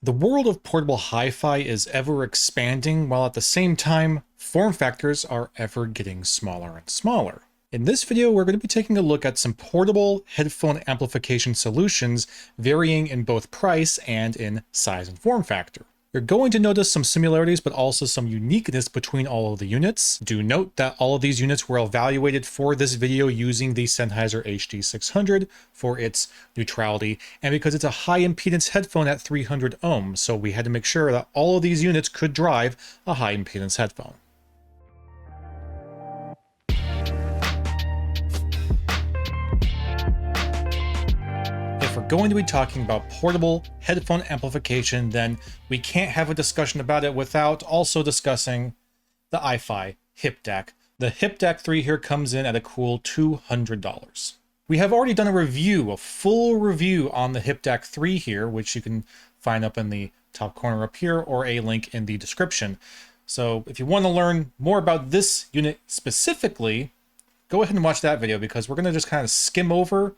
The world of portable hi-fi is ever expanding, while at the same time, form factors are ever getting smaller and smaller. In this video, we're going to be taking a look at some portable headphone amplification solutions varying in both price and in size and form factor. You're going to notice some similarities, but also some uniqueness between all of the units. Do note that all of these units were evaluated for this video using the Sennheiser HD600 for its neutrality, and because it's a high impedance headphone at 300 ohms, so we had to make sure that all of these units could drive a high impedance headphone. If we're going to be talking about portable headphone amplification, then we can't have a discussion about it without also discussing the Hifi Hip Dac. The Hip Dac 3 here comes in at a cool $200. We have already done a full review on the Hip Dac 3 here, which you can find up in the top corner up here or a link in the description. So if you want to learn more about this unit specifically, go ahead and watch that video, because we're going to just kind of skim over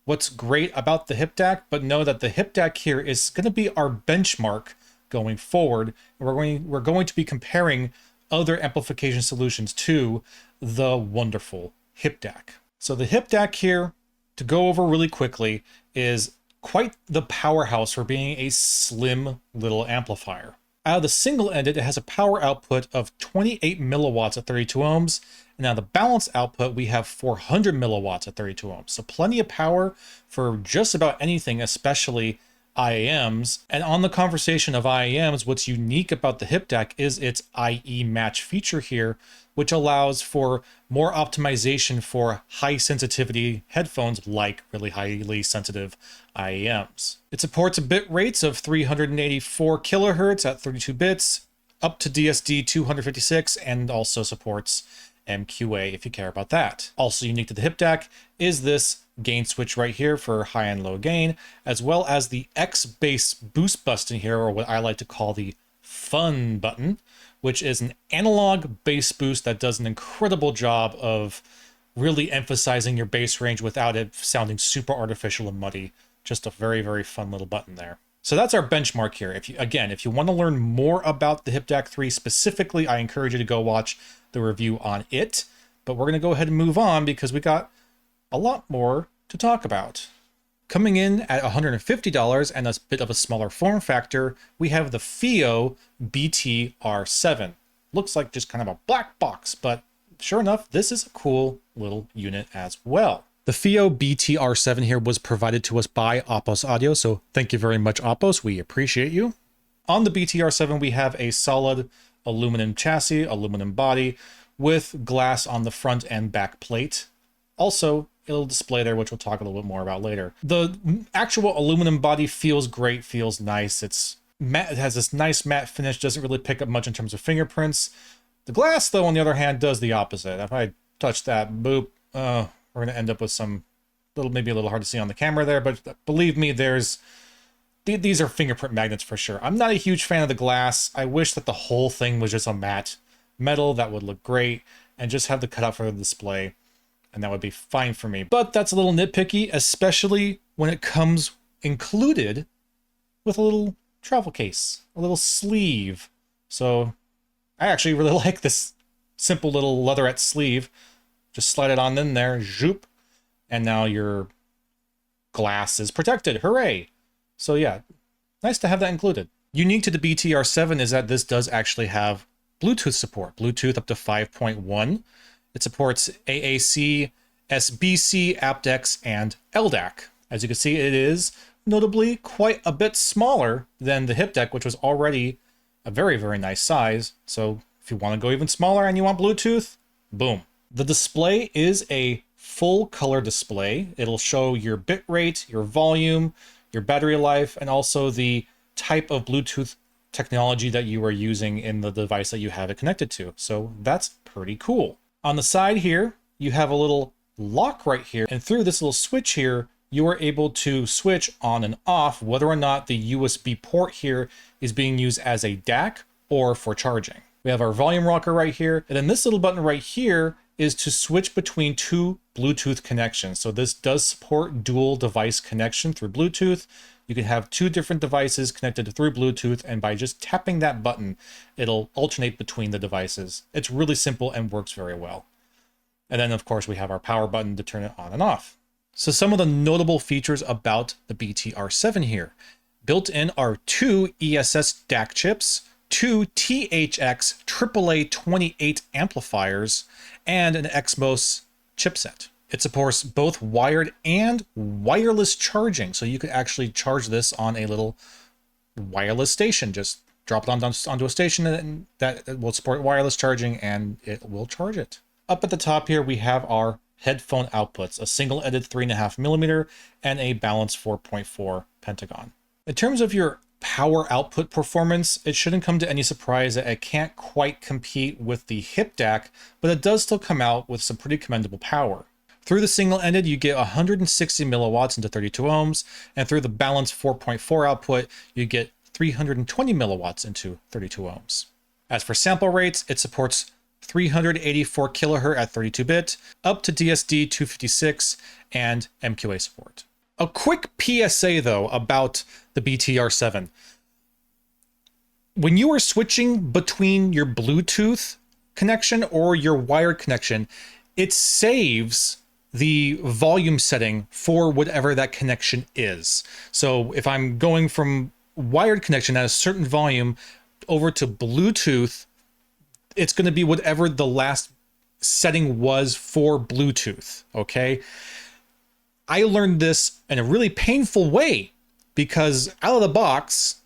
what's great about the Hip Dac, but know that the Hip Dac here is going to be our benchmark going forward. We're going to be comparing other amplification solutions to the wonderful Hip Dac. So the Hip Dac here, to go over really quickly, is quite the powerhouse for being a slim little amplifier. Out of the single ended, it has a power output of 28 milliwatts at 32 ohms. And now the balance output, we have 400 milliwatts at 32 ohms. So plenty of power for just about anything, especially IAMs. And on the conversation of IAMs, what's unique about the Hip Dac is its IE match feature here, which allows for more optimization for high sensitivity headphones like really highly sensitive IAMs. It supports bit rates of 384 kilohertz at 32 bits, up to DSD 256, and also supports MQA if you care about that. Also unique to the Hip Dac is this gain switch right here for high and low gain, as well as the X bass boost button here, or what I like to call the fun button, which is an analog bass boost that does an incredible job of really emphasizing your bass range without it sounding super artificial and muddy. Just a very, very fun little button there. So that's our benchmark here. If you want to learn more about the Hip Dac 3 specifically, I encourage you to go watch the review on it. But we're going to go ahead and move on because we got a lot more to talk about. Coming in at $150 and a bit of a smaller form factor, we have the FiiO BTR7. Looks like just kind of a black box, but sure enough, this is a cool little unit as well. The FiiO BTR7 here was provided to us by Apos Audio, so thank you very much, Apos. We appreciate you. On the BTR7, we have a solid aluminum chassis, aluminum body, with glass on the front and back plate. Also, a little display there, which we'll talk a little bit more about later. The actual aluminum body feels great, feels nice. It's matte, it has this nice matte finish, doesn't really pick up much in terms of fingerprints. The glass, though, on the other hand, does the opposite. If I touch that, boop, we're going to end up with some maybe a little hard to see on the camera there, but believe me, these are fingerprint magnets for sure. I'm not a huge fan of the glass. I wish that the whole thing was just a matte metal. That would look great, and just have the cutout for the display, and that would be fine for me. But that's a little nitpicky, especially when it comes included with a little travel case, a little sleeve. So I actually really like this simple little leatherette sleeve. Just slide it on in there, zoop, and now your glass is protected. Hooray! So yeah, nice to have that included. Unique to the BTR7 is that this does actually have Bluetooth support, Bluetooth up to 5.1. It supports AAC, SBC, aptX, and LDAC. As you can see, it is notably quite a bit smaller than the Hip Dac, which was already a very, very nice size. So if you want to go even smaller and you want Bluetooth, boom. The display is a full color display. It'll show your bit rate, your volume, your battery life, and also the type of Bluetooth technology that you are using in the device that you have it connected to. So that's pretty cool. On the side here, you have a little lock right here, and through this little switch here, you are able to switch on and off whether or not the USB port here is being used as a DAC or for charging. We have our volume rocker right here, and then this little button right here is to switch between two Bluetooth connections. So this does support dual device connection through Bluetooth, You can have two different devices connected through Bluetooth, and by just tapping that button, it'll alternate between the devices. It's really simple and works very well. And then, of course, we have our power button to turn it on and off. So some of the notable features about the BTR7 here. Built in are two ESS DAC chips, two THX AAA28 amplifiers, and an XMOS chipset. It supports both wired and wireless charging, so you could actually charge this on a little wireless station. Just drop it onto a station and that will support wireless charging, and it will charge it. Up at the top here, we have our headphone outputs, a single-ended 3.5mm and a balanced 4.4 pentagon. In terms of your power output performance, it shouldn't come to any surprise that it can't quite compete with the Hip Dac, but it does still come out with some pretty commendable power. Through the single-ended, you get 160 milliwatts into 32 ohms, and through the balanced 4.4 output, you get 320 milliwatts into 32 ohms. As for sample rates, it supports 384 kilohertz at 32-bit, up to DSD 256, and MQA support. A quick PSA, though, about the BTR7. When you are switching between your Bluetooth connection or your wired connection, it saves the volume setting for whatever that connection is. So if I'm going from wired connection at a certain volume over to Bluetooth, it's going to be whatever the last setting was for Bluetooth, okay? I learned this in a really painful way because out of the box,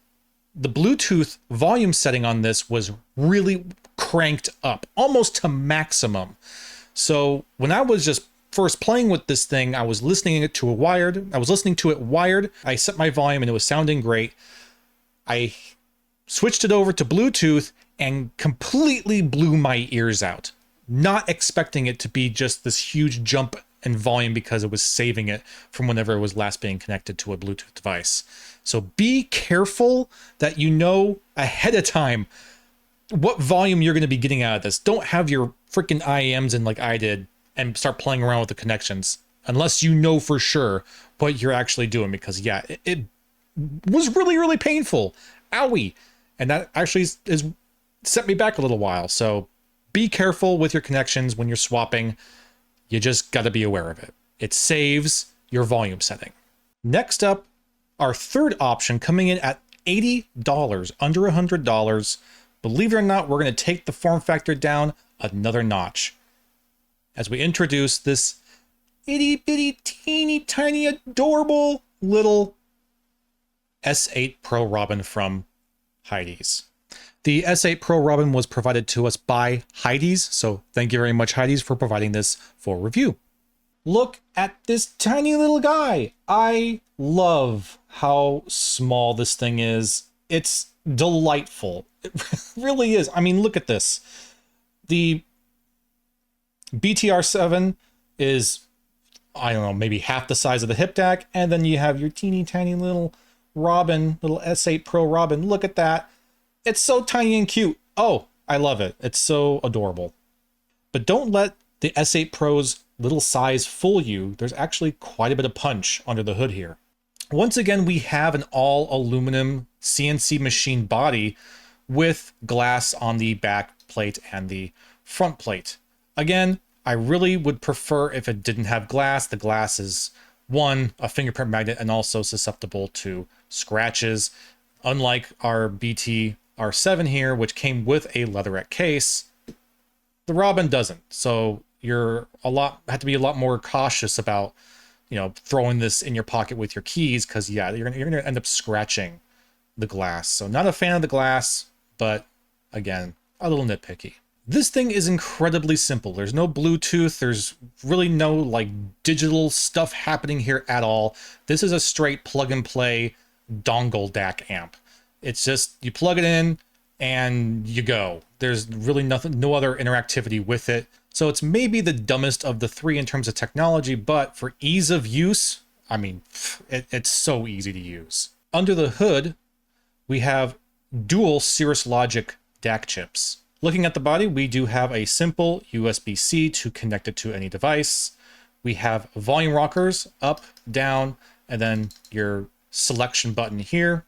the Bluetooth volume setting on this was really cranked up, almost to maximum. So when I was just first playing with this thing, I was listening to it wired. I set my volume and it was sounding great. I switched it over to Bluetooth and completely blew my ears out, not expecting it to be just this huge jump in volume because it was saving it from whenever it was last being connected to a Bluetooth device. So be careful that you know ahead of time what volume you're going to be getting out of this. Don't have your freaking IEMs in like I did and start playing around with the connections unless you know for sure what you're actually doing, because yeah, it was really, really painful. Owie. And that actually is set me back a little while. So be careful with your connections when you're swapping. You just got to be aware of it. It saves your volume setting. Next up, our third option coming in at $80, under $100. Believe it or not, we're going to take the form factor down another notch as we introduce this itty bitty teeny tiny adorable little S8 Pro Robin from Hidizs. The S8 Pro Robin was provided to us by Hidizs, so thank you very much, Hidizs, for providing this for review. Look at this tiny little guy. I love how small this thing is. It's delightful. It really is. I mean, look at this. The BTR7 is, I don't know, maybe half the size of the Hip Dac, and then you have your teeny tiny little Robin, little S8 Pro Robin. Look at that. It's so tiny and cute. Oh, I love it. It's so adorable. But don't let the S8 Pro's little size fool you. There's actually quite a bit of punch under the hood here. Once again, we have an all aluminum CNC machine body with glass on the back plate and the front plate. Again, I really would prefer if it didn't have glass. The glass is, one, a fingerprint magnet and also susceptible to scratches. Unlike our BTR7 here, which came with a leatherette case, the Robin doesn't. So you're have to be a lot more cautious about, you know, throwing this in your pocket with your keys, because yeah, you're gonna end up scratching the glass. So not a fan of the glass, but again, a little nitpicky. This thing is incredibly simple. There's no Bluetooth. There's really no like digital stuff happening here at all. This is a straight plug and play dongle DAC amp. It's just, you plug it in and you go. There's really nothing, no other interactivity with it. So it's maybe the dumbest of the three in terms of technology, but for ease of use, I mean, it's so easy to use. Under the hood, we have dual Cirrus Logic DAC chips. Looking at the body, we do have a simple USB-C to connect it to any device. We have volume rockers, up, down, and then your selection button here.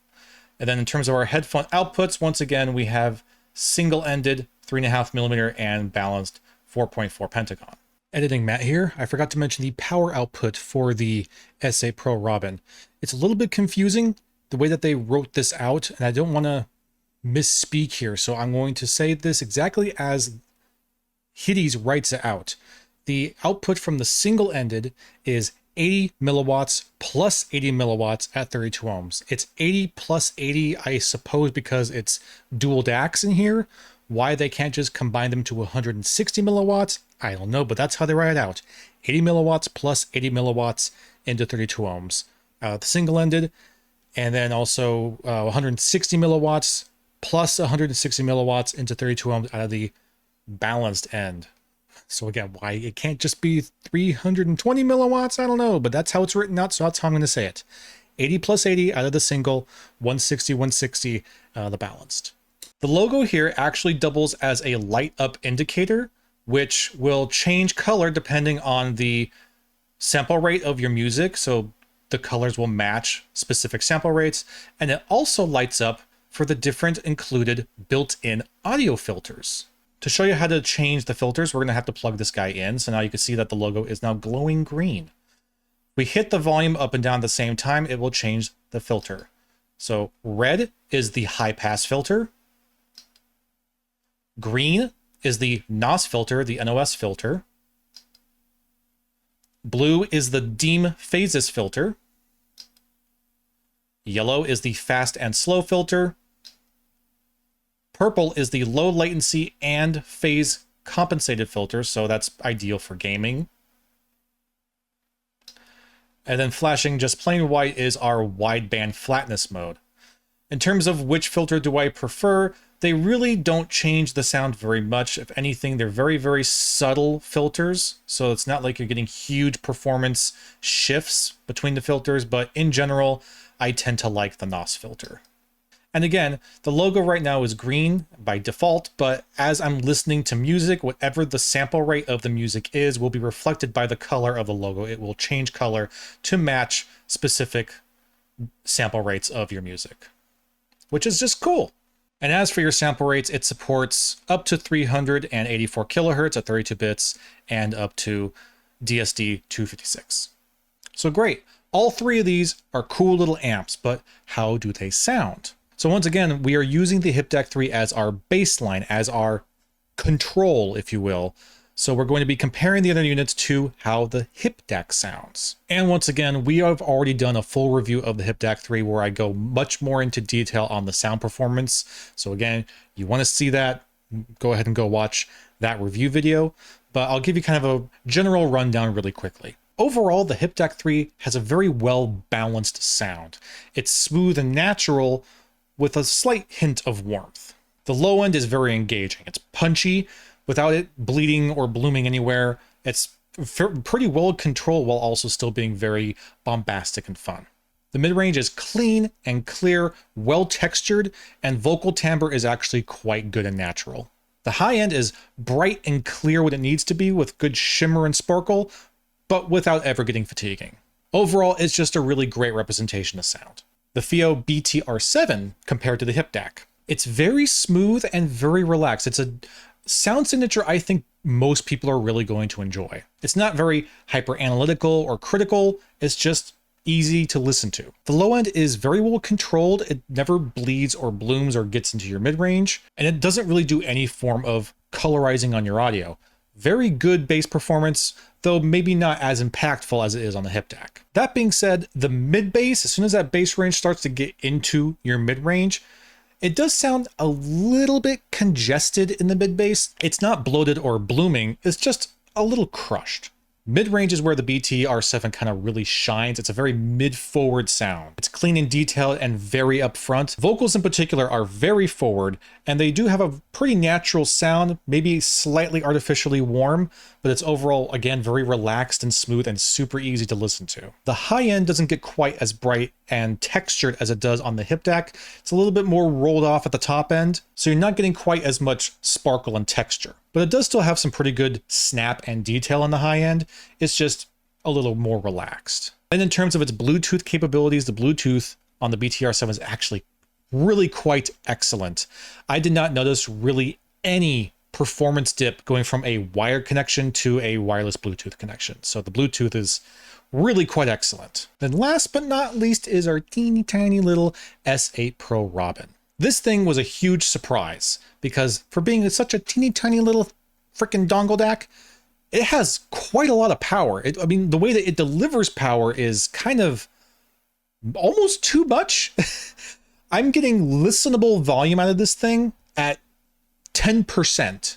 And then in terms of our headphone outputs, once again, we have single-ended 3.5mm and balanced 4.4 pentagon. Editing Matt here. I forgot to mention the power output for the S8 Pro Robin. It's a little bit confusing the way that they wrote this out, and I don't want to misspeak here, so I'm going to say this exactly as Hidizs writes it out. The output from the single-ended is 80 milliwatts plus 80 milliwatts at 32 ohms. It's 80 plus 80, I suppose, because it's dual DACs in here. Why they can't just combine them to 160 milliwatts, I don't know, but that's how they write it out. 80 milliwatts plus 80 milliwatts into 32 ohms. The single-ended, and then also 160 milliwatts plus 160 milliwatts into 32 ohms out of the balanced end. So again, why it can't just be 320 milliwatts, I don't know, but that's how it's written out, so that's how I'm going to say it. 80 plus 80 out of the single, 160 the balanced. The logo here actually doubles as a light up indicator, which will change color depending on the sample rate of your music. So the colors will match specific sample rates. And it also lights up for the different included built-in audio filters. To show you how to change the filters, we're going to have to plug this guy in. So now you can see that the logo is now glowing green. We hit the volume up and down at the same time, it will change the filter. So red is the high pass filter. Green is the NOS filter, the NOS filter. Blue is the dim phases filter. Yellow is the fast and slow filter. Purple is the low latency and phase compensated filter, so that's ideal for gaming. And then flashing just plain white is our wideband flatness mode. In terms of which filter do I prefer, they really don't change the sound very much. If anything, they're very, very subtle filters. So it's not like you're getting huge performance shifts between the filters, but in general, I tend to like the NOS filter. And again, the logo right now is green by default, but as I'm listening to music, whatever the sample rate of the music is will be reflected by the color of the logo. It will change color to match specific sample rates of your music, which is just cool. And as for your sample rates, it supports up to 384 kilohertz at 32 bits and up to DSD 256. So great. All three of these are cool little amps, but how do they sound? So once again, we are using the Hip Dac 3 as our baseline, as our control, if you will. So we're going to be comparing the other units to how the Hip Dac sounds. And once again, we have already done a full review of the Hip Dac 3 where I go much more into detail on the sound performance. So again, you want to see that, go ahead and go watch that review video. But I'll give you kind of a general rundown really quickly. Overall, the Hip Dac 3 has a very well-balanced sound. It's smooth and natural with a slight hint of warmth. The low end is very engaging. It's punchy without it bleeding or blooming anywhere. It's pretty well controlled while also still being very bombastic and fun. The mid-range is clean and clear, well textured, and vocal timbre is actually quite good and natural. The high end is bright and clear when it needs to be with good shimmer and sparkle, but without ever getting fatiguing. Overall, it's just a really great representation of sound. The FiiO BTR7 compared to the Hip Dac. It's very smooth and very relaxed. It's a sound signature I think most people are really going to enjoy. It's not very hyper analytical or critical. It's just easy to listen to. The low end is very well controlled. It never bleeds or blooms or gets into your mid-range, and it doesn't really do any form of colorizing on your audio. Very good bass performance, though maybe not as impactful as it is on the Hip Dac. That being said, the mid bass, as soon as that bass range starts to get into your mid range, it does sound a little bit congested in the mid bass. It's not bloated or blooming, it's just a little crushed. Mid-range is where the BTR7 kind of really shines. It's a very mid-forward sound. It's clean and detailed and very upfront. Vocals in particular are very forward, and they do have a pretty natural sound, maybe slightly artificially warm, but it's overall, again, very relaxed and smooth and super easy to listen to. The high end doesn't get quite as bright and textured as it does on the Hip Dac. It's a little bit more rolled off at the top end, so you're not getting quite as much sparkle and texture. But it does still have some pretty good snap and detail on the high end. It's just a little more relaxed. And in terms of its Bluetooth capabilities, the Bluetooth on the BTR7 is actually really quite excellent. I did not notice really any performance dip going from a wired connection to a wireless Bluetooth connection. So the Bluetooth is really quite excellent. Then last but not least is our teeny tiny little S8 Pro Robin. This thing was a huge surprise because for being such a teeny tiny little freaking dongle DAC, it has quite a lot of power. I mean, the way that it delivers power is kind of almost too much. I'm getting listenable volume out of this thing at 10%.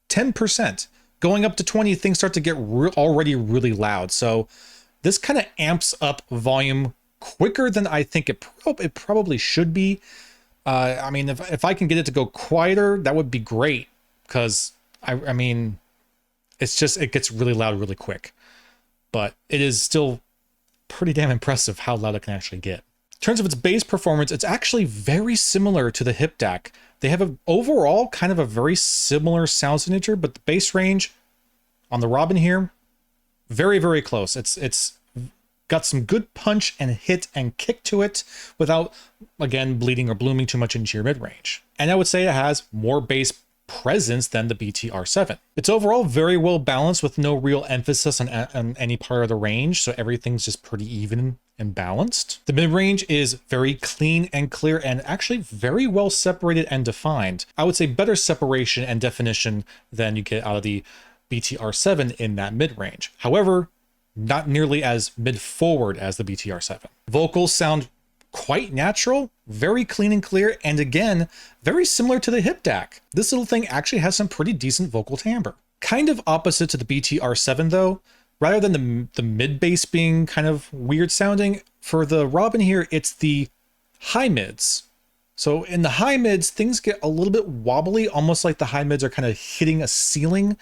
10%. Going up to 20, things start to get already really loud. So this kind of amps up volume quicker than I think it probably should be. I mean, if I can get it to go quieter, that would be great. Because, I mean, it gets really loud really quick. But it is still pretty damn impressive how loud it can actually get. In terms of its bass performance, it's actually very similar to the Hip Dac. They have a overall kind of a very similar sound signature, but the bass range on the Robin here, very, very close. It's got some good punch and hit and kick to it without, again, bleeding or blooming too much into your mid-range. And I would say it has more bass presence than the BTR7. It's overall very well balanced with no real emphasis on any part of the range, so everything's just pretty even and balanced. The mid-range is very clean and clear and actually very well separated and defined. I would say better separation and definition than you get out of the BTR7 in that mid-range. However, not nearly as mid-forward as the BTR7. Vocals sound quite natural, very clean and clear, and again, very similar to the Hip Dac. This little thing actually has some pretty decent vocal timbre. Kind of opposite to the BTR7 though, rather than the mid bass being kind of weird sounding, for the Robin here, it's the high mids. So in the high mids, things get a little bit wobbly, almost like the high mids are kind of hitting a ceiling.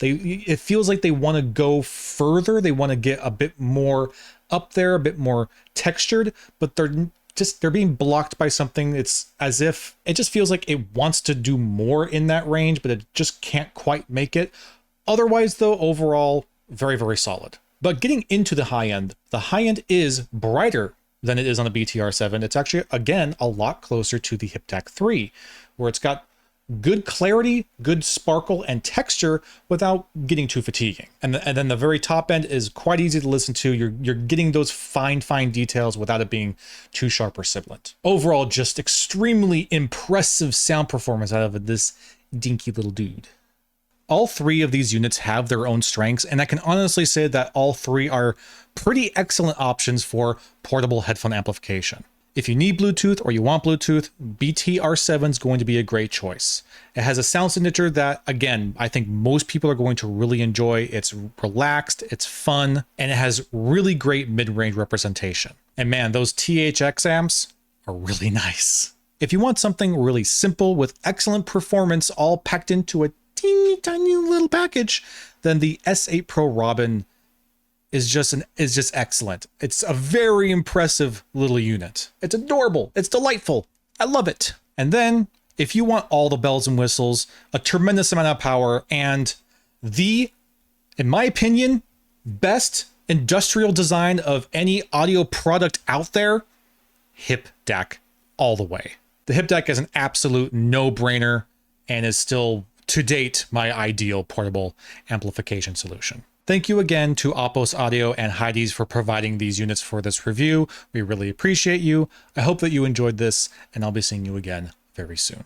It feels like they want to go further. They want to get a bit more up there, a bit more textured, but they're being blocked by something. It's as if it just feels like it wants to do more in that range, but it just can't quite make it. Otherwise though, overall, very, very solid. But getting into the high end is brighter than it is on the BTR7. It's actually, again, a lot closer to the Hip Dac 3, where it's got good clarity, good sparkle and texture without getting too fatiguing. And then the very top end is quite easy to listen to. You're getting those fine details without it being too sharp or sibilant. Overall, just extremely impressive sound performance out of this dinky little dude. All three of these units have their own strengths, and I can honestly say that all three are pretty excellent options for portable headphone amplification. If you need Bluetooth or you want Bluetooth, BTR7 is going to be a great choice. It has a sound signature that, again, I think most people are going to really enjoy. It's relaxed, it's fun, and it has really great mid-range representation. And man, those THX amps are really nice. If you want something really simple with excellent performance all packed into a teeny tiny little package, then the S8 Pro Robin is just excellent. It's a very impressive little unit. It's adorable. It's delightful. I love it. And then if you want all the bells and whistles, a tremendous amount of power, and the, in my opinion, best industrial design of any audio product out there, Hip Dac all the way. The Hip Dac is an absolute no-brainer and is still, to date, my ideal portable amplification solution. Thank you again to Apos Audio and Hidizs for providing these units for this review. We really appreciate you. I hope that you enjoyed this, and I'll be seeing you again very soon.